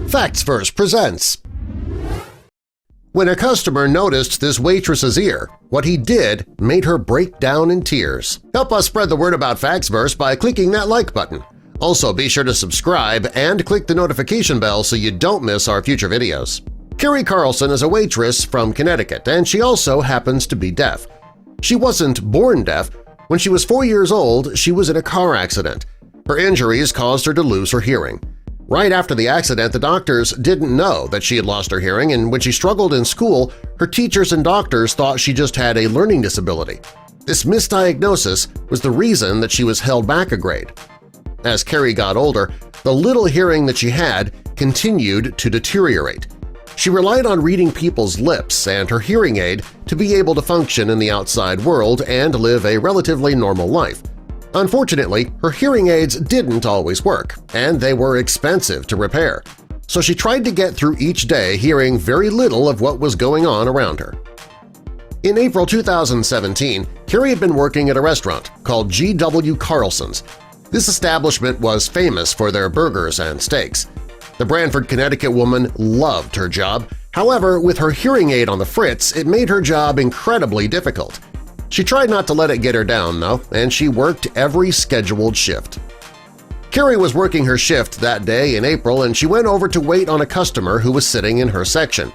FactsVerse presents. When a customer noticed this waitress's ear, what he did made her break down in tears. Help us spread the word about FactsVerse by clicking that like button. Also, be sure to subscribe and click the notification bell so you don't miss our future videos. Keri Carlson is a waitress from Connecticut, and she also happens to be deaf. She wasn't born deaf. When she was 4 years old, she was in a car accident. Her injuries caused her to lose her hearing. Right after the accident, the doctors didn't know that she had lost her hearing, and when she struggled in school, her teachers and doctors thought she just had a learning disability. This misdiagnosis was the reason that she was held back a grade. As Keri got older, the little hearing that she had continued to deteriorate. She relied on reading people's lips and her hearing aid to be able to function in the outside world and live a relatively normal life. Unfortunately, her hearing aids didn't always work, and they were expensive to repair, so she tried to get through each day hearing very little of what was going on around her. In April 2017, Keri had been working at a restaurant called G.W. Carlson's. This establishment was famous for their burgers and steaks. The Branford, Connecticut woman loved her job. However, with her hearing aid on the fritz, it made her job incredibly difficult. She tried not to let it get her down, though, and she worked every scheduled shift. Keri was working her shift that day in April, and she went over to wait on a customer who was sitting in her section.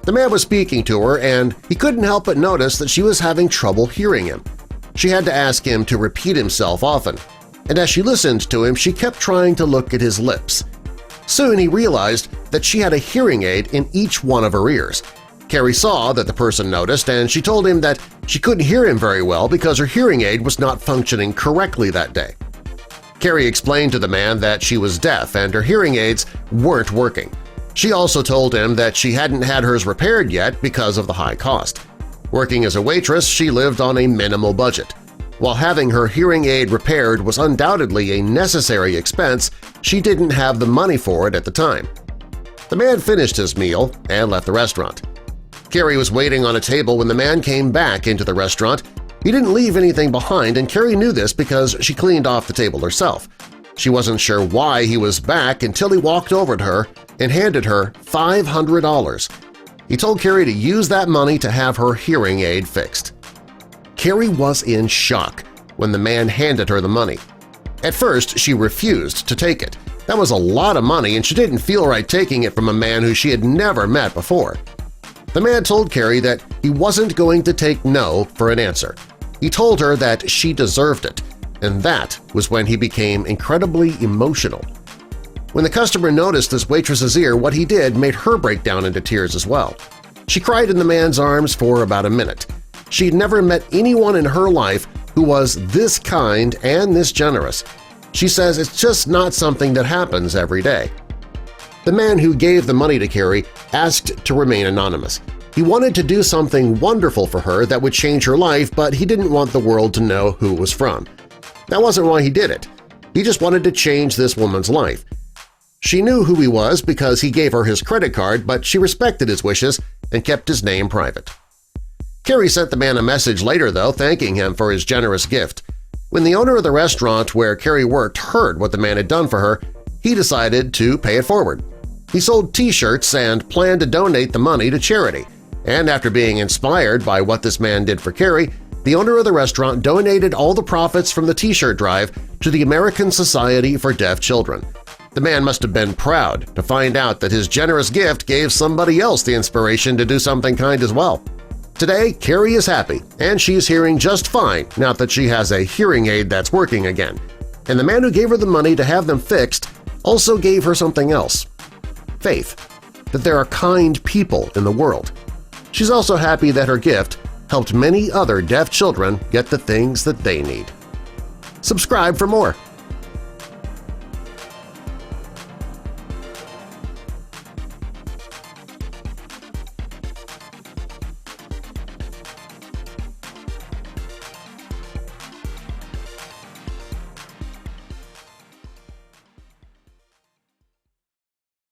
The man was speaking to her, and he couldn't help but notice that she was having trouble hearing him. She had to ask him to repeat himself often, and as she listened to him, she kept trying to look at his lips. Soon he realized that she had a hearing aid in each one of her ears. Keri saw that the person noticed, and she told him that she couldn't hear him very well because her hearing aid was not functioning correctly that day. Keri explained to the man that she was deaf and her hearing aids weren't working. She also told him that she hadn't had hers repaired yet because of the high cost. Working as a waitress, she lived on a minimal budget. While having her hearing aid repaired was undoubtedly a necessary expense, she didn't have the money for it at the time. The man finished his meal and left the restaurant. Keri was waiting on a table when the man came back into the restaurant. He didn't leave anything behind, and Keri knew this because she cleaned off the table herself. She wasn't sure why he was back until he walked over to her and handed her $500. He told Keri to use that money to have her hearing aid fixed. Keri was in shock when the man handed her the money. At first, she refused to take it. That was a lot of money, and she didn't feel right taking it from a man who she had never met before. The man told Keri that he wasn't going to take no for an answer. He told her that she deserved it, and that was when he became incredibly emotional. When the customer noticed this waitress's ear, what he did made her break down into tears as well. She cried in the man's arms for about a minute. She'd never met anyone in her life who was this kind and this generous. She says it's just not something that happens every day. The man who gave the money to Keri asked to remain anonymous. He wanted to do something wonderful for her that would change her life, but he didn't want the world to know who it was from. That wasn't why he did it. He just wanted to change this woman's life. She knew who he was because he gave her his credit card, but she respected his wishes and kept his name private. Keri sent the man a message later, though, thanking him for his generous gift. When the owner of the restaurant where Keri worked heard what the man had done for her, he decided to pay it forward. He sold T-shirts and planned to donate the money to charity, and after being inspired by what this man did for Keri, the owner of the restaurant donated all the profits from the T-shirt drive to the American Society for Deaf Children. The man must have been proud to find out that his generous gift gave somebody else the inspiration to do something kind as well. Today, Keri is happy, and she's hearing just fine now that she has a hearing aid that's working again. And the man who gave her the money to have them fixed also gave her something else – faith, that there are kind people in the world. She's also happy that her gift helped many other deaf children get the things that they need. Subscribe for more.